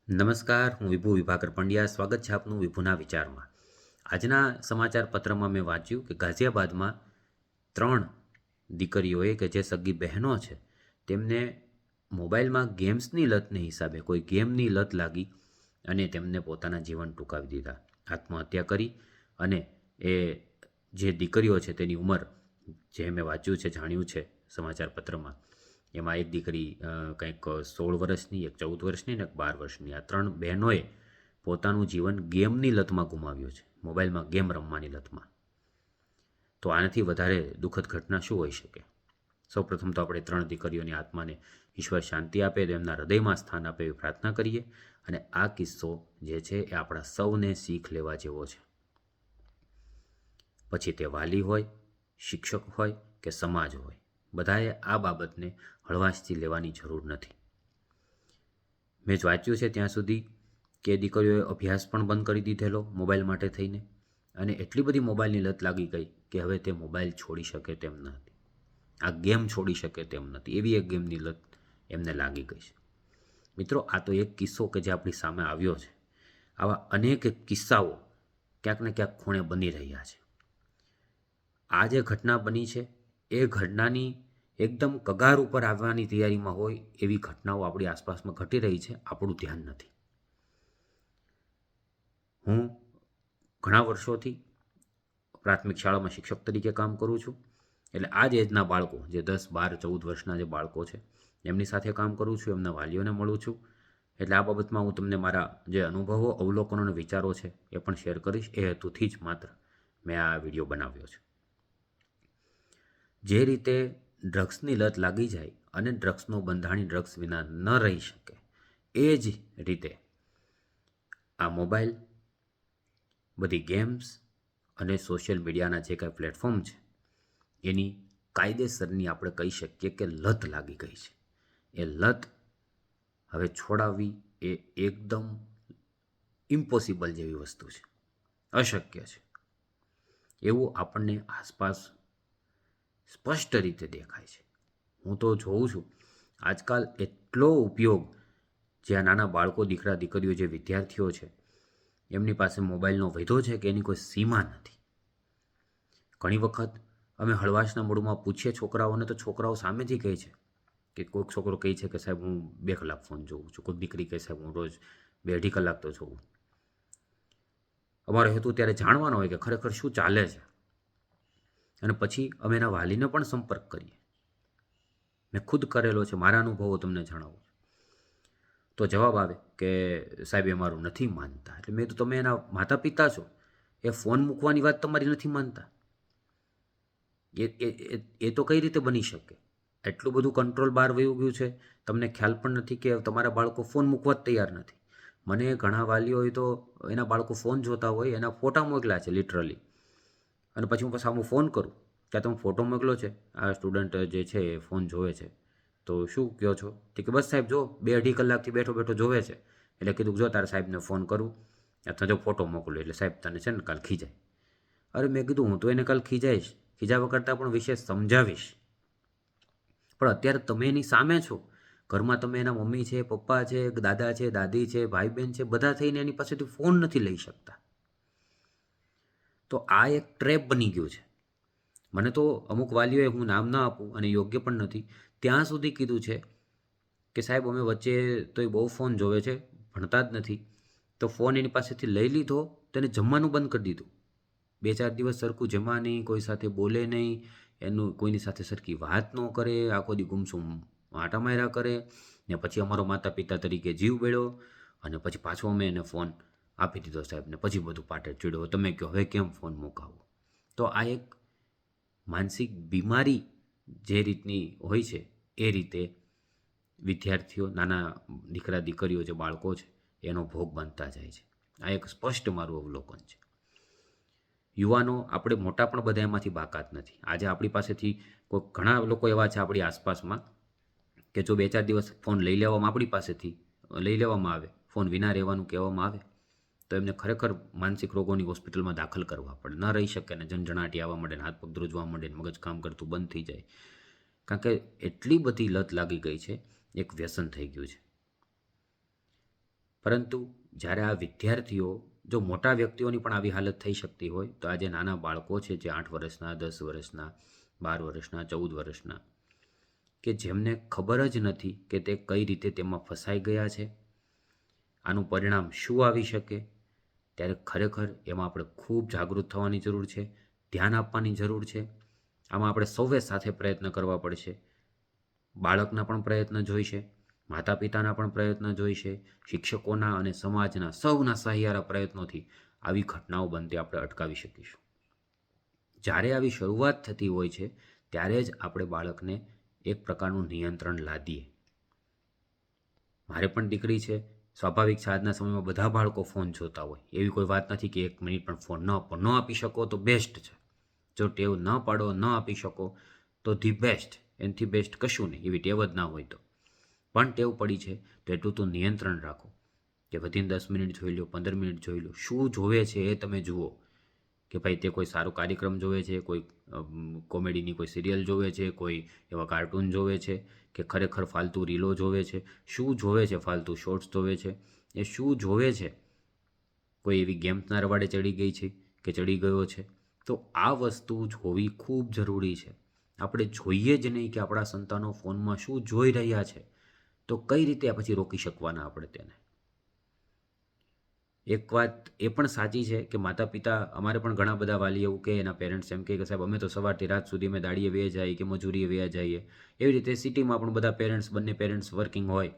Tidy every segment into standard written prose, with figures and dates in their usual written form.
નમસ્કાર, હું વિભુ વિભાકર પંડ્યા. સ્વાગત છે આપનું વિભુના વિચારમાં. આજના સમાચાર પત્રમાં મેં વાંચ્યું કે ગાઝિયાબાદમાં 3 દીકરીઓએ કે જે સગી બહેનો છે તેમને મોબાઈલમાં ગેમ્સની લતને હિસાબે કોઈ ગેમની લત લાગી અને તેમને પોતાના જીવન ટૂંકાવી દીધા, આત્મહત્યા કરી. અને એ જે દીકરીઓ છે તેની ઉંમર જે મેં વાંચ્યું છે, જાણ્યું છે સમાચાર પત્રમાં, એમાં એક દીકરી કંઈક 16 વર્ષની, એક 14 વર્ષની ને એક 12 વર્ષની. આ 3 બહેનોએ પોતાનું જીવન ગેમની લતમાં ગુમાવ્યું છે, મોબાઈલમાં ગેમ રમવાની લતમાં. તો આનાથી વધારે દુઃખદ ઘટના શું હોઈ શકે? સૌપ્રથમ તો આપણે 3 દીકરીઓની આત્માને ઈશ્વર શાંતિ આપે, તેમના હૃદયમાં સ્થાન આપે એવી પ્રાર્થના કરીએ. અને આ કિસ્સો જે છે એ આપણા સૌને શીખ લેવા જેવો છે. પછી તે વાલી હોય, શિક્ષક હોય કે સમાજ હોય, બધાએ આ બાબતને હળવાશથી લેવાની જરૂર નથી. મેં જ વાંચ્યું છે ત્યાં સુધી કે દીકરીઓએ અભ્યાસ પણ બંધ કરી દીધેલો મોબાઈલ માટે થઈને, અને એટલી બધી મોબાઈલની લત લાગી ગઈ કે હવે તે મોબાઈલ છોડી શકે તેમ નથી, આ ગેમ છોડી શકે તેમ નથી, એવી એક ગેમની લત એમને લાગી ગઈ છે. મિત્રો, આ તો એક કિસ્સો કે જે આપણી સામે આવ્યો છે. આવા અનેક કિસ્સાઓ ક્યાંક ને ક્યાંક ખૂણે બની રહ્યા છે. આ જે ઘટના બની છે એ ઘટનાની એકદમ કગાર ઉપર આવવાની તૈયારીમાં હોય એવી ઘટનાઓ આપણી આસપાસમાં ઘટી રહી છે, આપણું ધ્યાન નથી. હું ઘણા વર્ષોથી પ્રાથમિક શાળામાં શિક્ષક તરીકે કામ કરું છું. એટલે આ જ એજના બાળકો, જે 10, 12, 14 વર્ષના જે બાળકો છે એમની સાથે કામ કરું છું, એમના વાલીઓને મળું છું. એટલે આ બાબતમાં હું તમને મારા જે અનુભવો, અવલોકનો અને વિચારો છે એ પણ શેર કરીશ. એ હેતુથી જ માત્ર મેં આ વિડીયો બનાવ્યો છે. જે રીતે ડ્રગ્સની લત લાગી જાય અને ડ્રગ્સનો બંધાણી ડ્રગ્સ વિના ન રહી શકે, એ જ રીતે આ મોબાઈલ, બધી ગેમ્સ અને સોશિયલ મીડિયાના જે કાંઈ પ્લેટફોર્મ છે એની કાયદેસરની આપણે કહી શકીએ કે લત લાગી ગઈ છે. એ લત હવે છોડાવવી એ એકદમ ઇમ્પોસિબલ જેવી વસ્તુ છે, અશક્ય છે એવું આપણને આસપાસ સ્પષ્ટ રીતે દેખાય છે. હું તો જોઉં છું આજકાલ એટલો ઉપયોગ, જે આ નાના બાળકો, દીકરા દીકરીઓ, જે વિદ્યાર્થીઓ છે એમની પાસે મોબાઈલનો વધ્યો છે કે એની કોઈ સીમા નથી. ઘણી વખત અમે હળવાશના મૂડમાં પૂછીએ છોકરાઓને, તો છોકરાઓ સામેથી કહે છે કે કોઈક છોકરો કહે છે કે સાહેબ હું 2 કલાક ફોન જોઉં છું, કોઈક દીકરી કહે સાહેબ હું રોજ 2-2.5 કલાક તો જોઉં. અમારો હેતુ ત્યારે જાણવાનો હોય કે ખરેખર શું ચાલે છે, અને પછી અમે એના વાલીને પણ સંપર્ક કરીએ. મેં ખુદ કરેલો છે, મારા અનુભવો તમને જણાવું. તો જવાબ આવે કે સાહેબ એ મારું નથી માનતા. એટલે મેં તો, તમે એના માતા પિતા છો, એ ફોન મૂકવાની વાત તમારી નથી માનતા? એ તો કઈ રીતે બની શકે? એટલું બધું કંટ્રોલ બહાર વયું ગયું છે, તમને ખ્યાલ પણ નથી કે તમારા બાળકો ફોન મૂકવા જ તૈયાર નથી. મને ઘણા વાલીઓએ તો એના બાળકો ફોન જોતા હોય એના ફોટા મોકલ્યા છે લિટરલી, અને પછી હું સામું ફોન કરું કે તમે ફોટો મોકલો છે, આ સ્ટુડન્ટ જે છે એ ફોન જોવે છે, તો શું કહો છો? કે બસ સાહેબ જો 2-2.5 કલાકથી બેઠો બેઠો જોવે છે. એટલે કીધું જો તારા સાહેબને ફોન કરું અથવા જો ફોટો મોકલું એટલે સાહેબ તને છે ને કાલ ખીજાય. અરે મેં કીધું હું તો એને કાલ ખીજાઈશ, ખીજાવા કરતાં પણ વિશેષ સમજાવીશ. પણ અત્યારે તમે એની સામે છો, ઘરમાં તમે એના મમ્મી છે, પપ્પા છે, દાદા છે, દાદી છે, ભાઈ બહેન છે, બધા થઈને એની પાસેથી ફોન નથી લઈ શકતા. તો આ એક ટ્રેપ બની ગયું છે. મને તો અમુક વાલીઓએ, હું નામ ના આપું અને યોગ્ય પણ નથી, ત્યાં સુધી કીધું છે કે સાહેબ અમે વચ્ચે તો એ બહુ ફોન જોવે છે, ભણતા જ નથી, તો ફોન એની પાસેથી લઈ લીધો તો એને જમવાનું બંધ કરી દીધું. 2-4 દિવસ સરખું જમા નહીં, કોઈ સાથે બોલે નહીં, એનું કોઈની સાથે સરખી વાત ન કરે, આખો દી ગુમસુમ આંટા માર્યા કરે. ને પછી અમારો માતા પિતા તરીકે જીવ બેળ્યો, અને પછી પાછો અમે એને ફોન આપી દીધો સાહેબને. પછી બધું પાટે ચીડ્યો, તમે કહો હવે કેમ ફોન મુકાવો? તો આ એક માનસિક બીમારી જે રીતની હોય છે એ રીતે વિદ્યાર્થીઓ, નાના દીકરા દીકરીઓ, જે બાળકો છે એનો ભોગ બનતા જાય છે. આ એક સ્પષ્ટ મારું અવલોકન છે. યુવાનો, આપણે મોટા પણ બધા એમાંથી બાકાત નથી. આજે આપણી પાસેથી કોઈ ઘણા લોકો એવા છે આપણી આસપાસમાં કે જો 2-4 દિવસ ફોન લઈ લેવામાં, આપણી પાસેથી લઈ લેવામાં આવે, ફોન વિના રહેવાનું કહેવામાં આવે, તો એમને ખરેખર માનસિક રોગોની હોસ્પિટલમાં દાખલ કરવા પડે. ન રહી શકે ને ઝંઝણાટી આવવા માંડે, હાથ પગ ધ્રુજવા માંડે, મગજ કામ કરતું બંધ થઈ જાય. કારણ કે એટલી બધી લત લાગી ગઈ છે, એક વ્યસન થઈ ગયું છે. પરંતુ જ્યારે આ વિદ્યાર્થીઓ, જો મોટા વ્યક્તિઓની પણ આવી હાલત થઈ શકતી હોય, તો આ જે નાના બાળકો છે, જે 8 વર્ષના, 10 વર્ષના, 12 વર્ષના, 14 વર્ષના, કે જેમને ખબર જ નથી કે તે કઈ રીતે તેમાં ફસાઈ ગયા છે, આનું પરિણામ શું આવી શકે, ત્યારે ખરેખર એમાં આપણે ખૂબ જાગૃત થવાની જરૂર છે, ધ્યાન આપવાની જરૂર છે. આમાં આપણે સૌએ સાથે પ્રયત્ન કરવા પડશે. બાળકના પણ પ્રયત્ન જોઈશે, માતા પિતાના પણ પ્રયત્ન જોઈશે, શિક્ષકોના અને સમાજના સૌના સહિયારા પ્રયત્નોથી આવી ઘટનાઓ બનતી આપણે અટકાવી શકીશું. જ્યારે આવી શરૂઆત થતી હોય છે ત્યારે જ આપણે બાળકને એક પ્રકારનું નિયંત્રણ લાદીએ. મારે પણ દીકરી છે, સ્વાભાવિક છે આજના સમયમાં બધા બાળકો ફોન જોતા હોય, એવી કોઈ વાત નથી કે 1 મિનિટ પણ ફોન ન આપો. ન આપી શકો તો બેસ્ટ છે. જો ટેવ ન પાડો, ન આપી શકો તો ધી બેસ્ટ, એનાથી બેસ્ટ કશું નહીં. એવી ટેવ જ ના હોય તો પણ ટેવ પડી છે તો એટલું તો નિયંત્રણ રાખો કે વધીને 10 મિનિટ જોઈ લો, 15 મિનિટ જોઈ લો. શું જોવે છે એ તમે જુઓ, કે ભાઈ તે કોઈ સારો કાર્યક્રમ જોવે છે, કોઈ કોમેડીની કોઈ સિરિયલ જોવે છે, કોઈ એવા કાર્ટૂન જોવે છે, કે ખરેખર ફાલતુ રીલો જોવે છે. શું જોવે છે? ફાલતુ શોર્ટ્સ જોવે છે, એ શું જોવે છે? કોઈ એવી ગેમ્સના રવાડે ચડી ગઈ છે કે ચડી ગયો છે? તો આ વસ્તુ જોવી ખૂબ જરૂરી છે. આપણે જોઈએ જ નહીં કે આપણા સંતાનો ફોનમાં શું જોઈ રહ્યા છે, તો કઈ રીતે પછી રોકી શકવાના આપણે તેને? એક વાત એ પણ સાચી છે કે માતા પિતા, અમારે પણ ઘણા બધા વાલી એવું કે એના પેરેન્ટ્સ એમ કે સાહેબ અમે તો સવારથી રાત સુધી અમે દાડીએ વયા જઈએ કે મજૂરીએ વયા જઈએ. એવી રીતે સિટીમાં પણ બધા પેરેન્ટ્સ, બંને પેરેન્ટ્સ વર્કિંગ હોય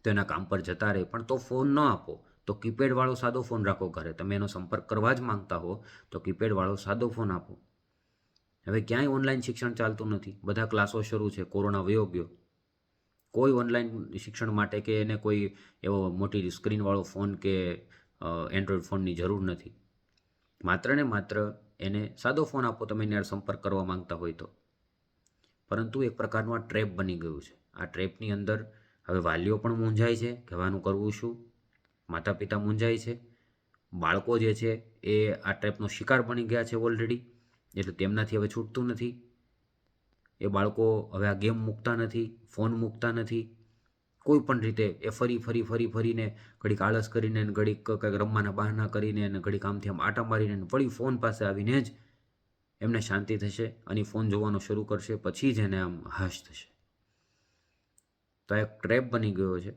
તો એના કામ પર જતા રહે, પણ તો ફોન ન આપો તો કીપેડવાળો સાદો ફોન રાખો ઘરે. તમે એનો સંપર્ક કરવા જ માંગતા હો તો કીપેડવાળો સાદો ફોન આપો. હવે ક્યાંય ઓનલાઈન શિક્ષણ ચાલતું નથી, બધા ક્લાસો શરૂ છે, કોરોના વયો ગયો. કોઈ ઓનલાઈન શિક્ષણ માટે કે એને કોઈ એવો મોટી સ્ક્રીનવાળો ફોન કે એન્ડ્રોઈડ ફોનની જરૂર નથી. માત્ર ને માત્ર એને સાદો ફોન આપો તમે એને સંપર્ક કરવા માંગતા હોય તો. પરંતુ એક પ્રકારનું આ ટ્રેપ બની ગયું છે. આ ટ્રેપની અંદર હવે વાલીઓ પણ મૂંઝાય છે, કહેવાનું કરવું શું, માતા પિતા મૂંઝાય છે, બાળકો જે છે એ આ ટ્રેપનો શિકાર બની ગયા છે ઓલરેડી, એટલે તેમનાથી હવે છૂટતું નથી. એ બાળકો હવે આ ગેમ મૂકતા નથી, ફોન મૂકતા નથી. કોઈ પણ રીતે એ ફરીને ઘડીક આળસ કરીને, ઘડીક કંઈક રમવાના બહાના કરીને, અને ઘડીક આમથી આમ આટા મારીને વળી ફોન પાસે આવીને જ એમને શાંતિ થશે અને ફોન જોવાનો શરૂ કરશે. પછી જ એને આમ હાશ થશે. તો આ એક ટ્રેપ બની ગયો છે.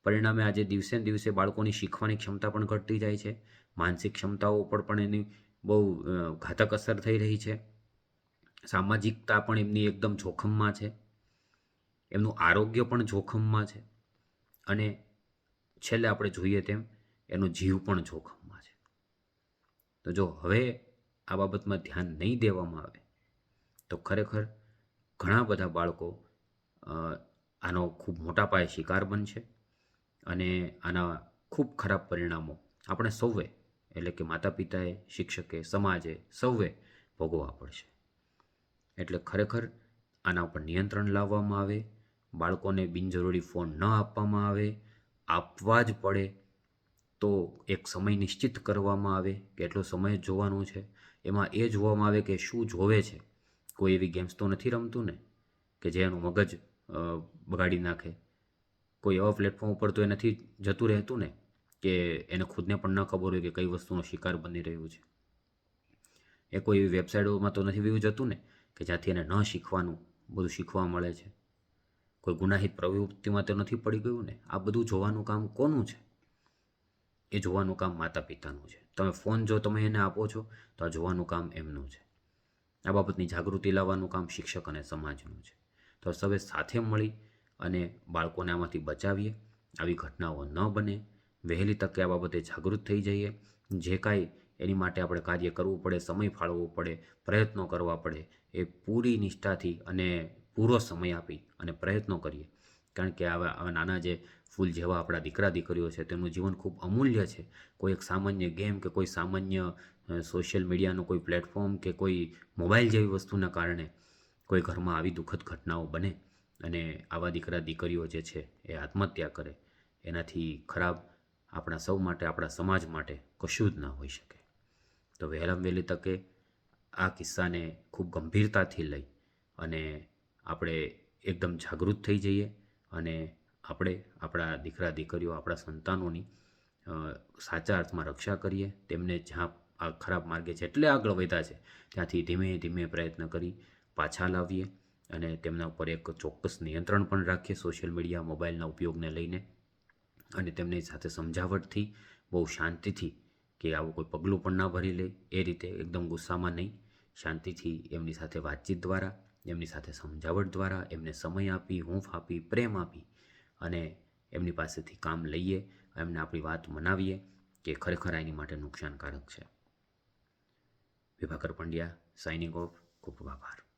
પરિણામે આજે દિવસે ને દિવસે બાળકોની શીખવાની ક્ષમતા પણ ઘટતી જાય છે, માનસિક ક્ષમતાઓ પર પણ એની બહુ ઘાતક અસર થઈ રહી છે. સામાજિકતા પણ એમની એકદમ જોખમમાં છે, એમનું આરોગ્ય પણ જોખમમાં છે, અને છેલ્લે આપણે જોઈએ તેમ એનો જીવ પણ જોખમમાં છે. તો જો હવે આ બાબતમાં ધ્યાન નહીં દેવામાં આવે તો ખરેખર ઘણા બધા બાળકો આનો ખૂબ મોટા પાયે શિકાર બનશે, અને આના ખૂબ ખરાબ પરિણામો આપણે સૌએ, એટલે કે માતા પિતાએ, શિક્ષકે, સમાજે, સૌએ ભોગવવા પડશે. એટલે ખરેખર આના ઉપર નિયંત્રણ લાવવામાં આવે, બાળકોને બિનજરૂરી ફોન ન આપવામાં આવે, આપવા જ પડે તો એક સમય નિશ્ચિત કરવામાં આવે કે એટલો સમય જ જોવાનું છે. એમાં એ જોવામાં આવે કે શું જોવે છે. કોઈ એવી ગેમ્સ તો નથી રમતું ને કે જે એનું મગજ બગાડી નાખે. કોઈ એવા પ્લેટફોર્મ ઉપર તો એ નથી જતું રહેતું ને કે એને ખુદને પણ ન ખબર હોય કે કઈ વસ્તુનો શિકાર બની રહ્યું છે. એ કોઈ એવી વેબસાઇટોમાં તો નથી વ્યૂ જતું ને કે જ્યાંથી એને ન શીખવાનું બધું શીખવા મળે છે. કોઈ ગુનાહિત પ્રવૃત્તિમાં તો નથી પડી ગયું ને. આ બધું જોવાનું કામ કોનું છે? એ જોવાનું કામ માતા પિતાનું છે. તમે ફોન જો તમે એને આપો છો તો આ જોવાનું કામ એમનું છે. આ બાબતની જાગૃતિ લાવવાનું કામ શિક્ષક અને સમાજનું છે. તો સૌએ સાથે મળી અને બાળકોને આમાંથી બચાવીએ, આવી ઘટનાઓ ન બને. વહેલી તકે આ બાબતે જાગૃત થઈ જઈએ. જે કાંઈ એની માટે આપણે કાર્ય કરવું પડે, સમય ફાળવવો પડે, પ્રયત્નો કરવા પડે, એ પૂરી નિષ્ઠાથી અને પૂરો સમય આપી અને પ્રયત્નો કરીએ. કારણ કે આવા નાના જે ફૂલ જેવા આપણા દીકરા દીકરીઓ છે તેમનું જીવન ખૂબ અમૂલ્ય છે. કોઈ એક સામાન્ય ગેમ કે કોઈ સામાન્ય સોશિયલ મીડિયાનું કોઈ પ્લેટફોર્મ કે કોઈ મોબાઈલ જેવી વસ્તુના કારણે કોઈ ઘરમાં આવી દુઃખદ ઘટનાઓ બને અને આવા દીકરા દીકરીઓ જે છે એ આત્મહત્યા કરે, એનાથી ખરાબ આપણા સૌ માટે, આપણા સમાજ માટે કશું જ ના હોઈ શકે. તો વહેલામાં વહેલી તકે આ કિસ્સાને ખૂબ ગંભીરતાથી લઈ અને આપણે એકદમ જાગૃત થઈ જઈએ અને આપણે આપણા દીકરા દીકરીઓ આપણા સંતાનોની સાચા અર્થમાં રક્ષા કરીએ, તેમને જ્યાં આ ખરાબ માર્ગે જેટલે આગળ વધ્યા છે ત્યાંથી ધીમે ધીમે પ્રયત્ન કરી પાછા લાવીએ અને તેમના ઉપર એક ચોક્કસ નિયંત્રણ પણ રાખીએ સોશિયલ મીડિયા મોબાઈલના ઉપયોગને લઈને, અને તેમની સાથે સમજાવટથી બહુ શાંતિથી કે આવું કોઈ પગલું પણ ના ભરી લે એ રીતે એકદમ ગુસ્સામાં નહીં, શાંતિથી એમની સાથે વાતચીત દ્વારા, એમની સાથે સમજાવટ દ્વારા, એમને સમય આપી, હૂંફ આપી, પ્રેમ આપી અને એમની પાસેથી કામ લઈએ, એમને આપણી વાત મનાવીએ કે ખરેખર એની માટે નુકસાનકારક છે. Vibhakar Pandya signing of. ખૂબ ખૂબ આભાર.